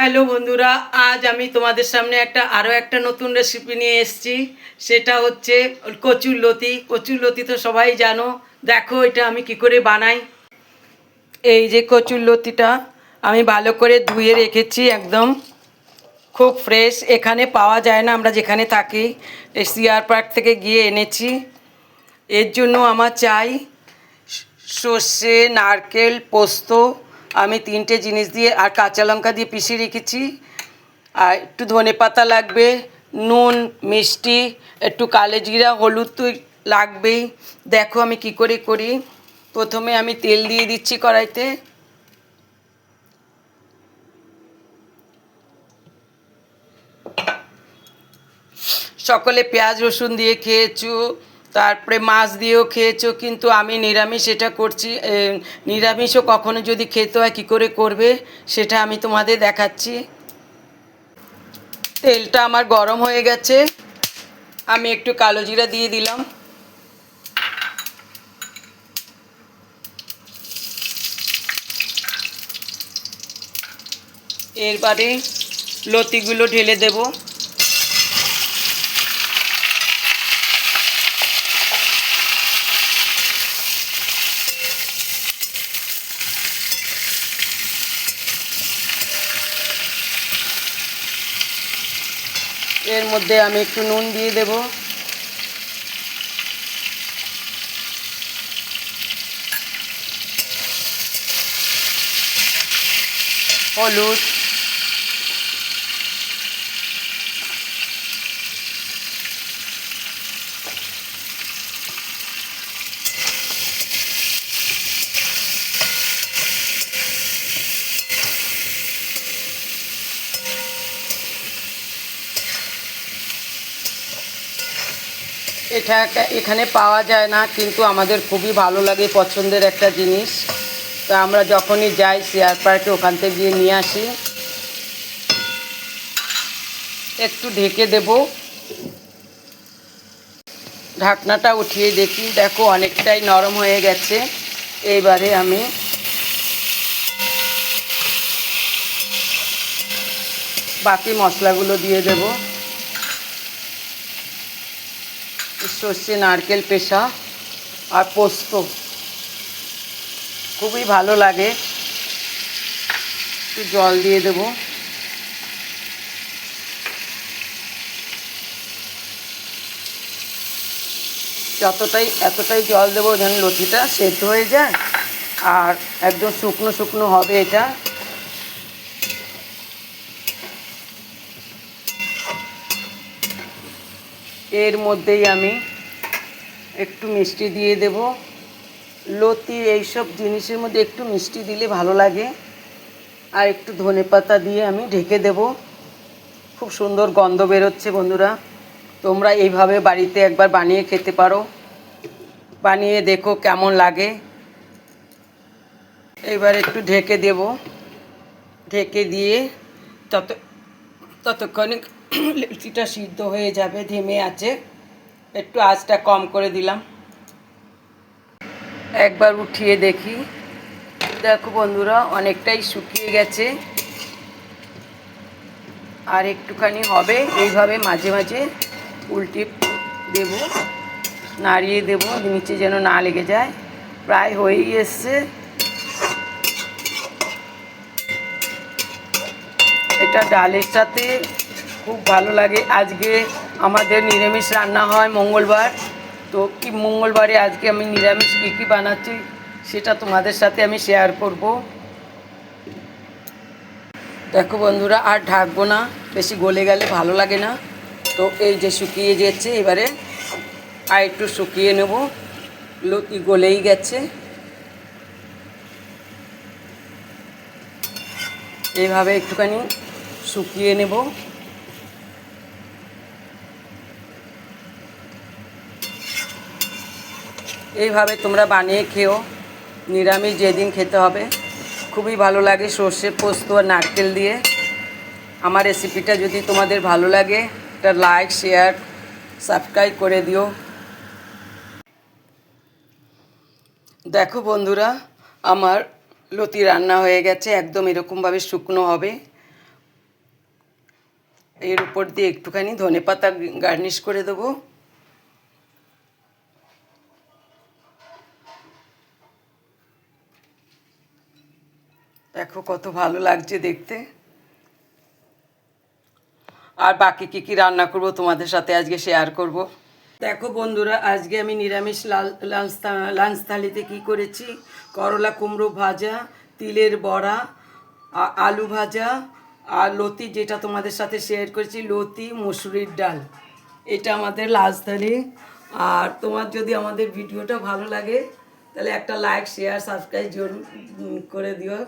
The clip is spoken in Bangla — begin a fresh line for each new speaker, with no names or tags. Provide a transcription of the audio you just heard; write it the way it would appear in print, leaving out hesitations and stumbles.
হ্যালো বন্ধুরা, আজ আমি তোমাদের সামনে আরও একটা নতুন রেসিপি নিয়ে এসেছি। সেটা হচ্ছে কচুরলতি। কচুরলতি তো সবাই জানো। দেখো এটা আমি কি করে বানাই। এই যে কচুরলতিটা আমি ভালো করে ধুয়ে রেখেছি, একদম খুব ফ্রেশ। এখানে পাওয়া যায় না, আমরা যেখানে থাকি সিআর পার্ক থেকে গিয়ে এনেছি। এর জন্য আমার চাই সর্ষে, নারকেল, পোস্ত। আমি তিনটে জিনিস দিয়ে আর কাঁচা লঙ্কা দিয়ে পিষে রেখেছি। আর একটু ধনেপাতা লাগবে, নুন, মিষ্টি, একটু কালো জিরা, হলুদ তো লাগবেই। দেখো আমি কি করে করি। প্রথমে আমি তেল দিয়ে দিচ্ছি কড়াইতে। সকলে পেঁয়াজ রসুন দিয়ে খেয়েছো, তারপরে মাছ দিয়েও খেয়েছো, কিন্তু আমি নিরামিষ এটা করছি। নিরামিষও কখনো যদি খেতে হয় কী করে করবে সেটা আমি তোমাদের দেখাচ্ছি। তেলটা আমার গরম হয়ে গেছে, আমি একটু কালো জিরা দিয়ে দিলাম। এরবারে লতিগুলো ঢেলে দেব। এর মধ্যে আমি একটু নুন দিয়ে দেব, হলুদ, এটা এখানে পাওয়া যায় না, কিন্তু আমাদের খুবই ভালো লাগে, পছন্দের একটা জিনিস। তা আমরা যখনই যাই সিআর পার্কে ওখান থেকে গিয়ে নিয়ে আসি। একটু ঢেকে দেব, ঢাকনাটা উঠিয়ে দেখি। দেখো অনেকটাই নরম হয়ে গেছে। এইবারে আমি বাকি মশলাগুলো দিয়ে দেব। সর্ষে, নারকেল পেষা আর পোস্ত খুবই ভালো লাগে। একটু জল দিয়ে দেব। এতটাই জল দেবো যেন লতিটা সেদ্ধ হয়ে যায় আর একদম শুকনো শুকনো হবে এটা। এর মধ্যেই আমি একটু মিষ্টি দিয়ে দেব। লতি এইসব জিনিসের মধ্যে একটু মিষ্টি দিলে ভালো লাগে। আর একটু ধনেপাতা দিয়ে আমি ঢেকে দেব। খুব সুন্দর গন্ধ বেরোচ্ছে বন্ধুরা। তোমরা এইভাবে বাড়িতে একবার বানিয়ে খেতে পারো, বানিয়ে দেখো কেমন লাগে। এবার একটু ঢেকে দেব। ঢেকে দিয়ে ততক্ষণে লুচিটা সিদ্ধ হয়ে যাবে। ধিমে আছে, একটু আঁচটা কম করে দিলাম। একবার উঠিয়ে দেখি। দেখো বন্ধুরা অনেকটাই শুকিয়ে গেছে, আর একটুখানি হবে। এইভাবে মাঝে মাঝে উল্টে দেব, নাড়িয়ে দেব নিচে যেন না লেগে যায়। প্রায় হয়েই এসছে। এটা ডালের সাথে খুব ভালো লাগে। আজকে আমাদের নিরামিষ রান্না হয় মঙ্গলবার। তো কি মঙ্গলবারে আজকে আমি নিরামিষ কী বানাচ্ছি সেটা তোমাদের সাথে আমি শেয়ার করব। দেখো বন্ধুরা, আর ঢাকবো না, বেশি গলে গেলে ভালো লাগে না। তো এই যে শুকিয়ে যাচ্ছে, এবারে আর একটু শুকিয়ে নেব। লতি গলেই গেছে। এইভাবে একটুখানি শুকিয়ে নেব। এইভাবে তোমরা বানিয়ে খেও, নিরামিষ যেদিন খেতে হবে। খুবই ভালো লাগে সর্ষে, পোস্ত আর নারকেল দিয়ে। আমার রেসিপিটা যদি তোমাদের ভালো লাগে একটা লাইক, শেয়ার, সাবস্ক্রাইব করে দিও। দেখো বন্ধুরা, আমার লতি রান্না হয়ে গেছে। একদম এরকমভাবে শুকনো হবে। এর উপর দিয়ে একটুখানি ধনেপাতা গার্নিশ করে দেবো। দেখো কত ভালো লাগছে দেখতে। আর বাকি কী কী রান্না করব তোমাদের সাথে আজকে শেয়ার করব। দেখো বন্ধুরা, আজকে আমি নিরামিষ লাঞ্চ থালিতে কী করেছি, করলা কুমড়ো ভাজা, তিলের বড়া, আলু ভাজা, আর লতি, যেটা তোমাদের সাথে শেয়ার করেছি, লতি, মুসুরির ডাল। এটা আমাদের লাঞ্চ থালি। আর তোমার যদি আমাদের ভিডিওটা ভালো লাগে তাহলে একটা লাইক, শেয়ার, সাবস্ক্রাইব জরুর করে দিও।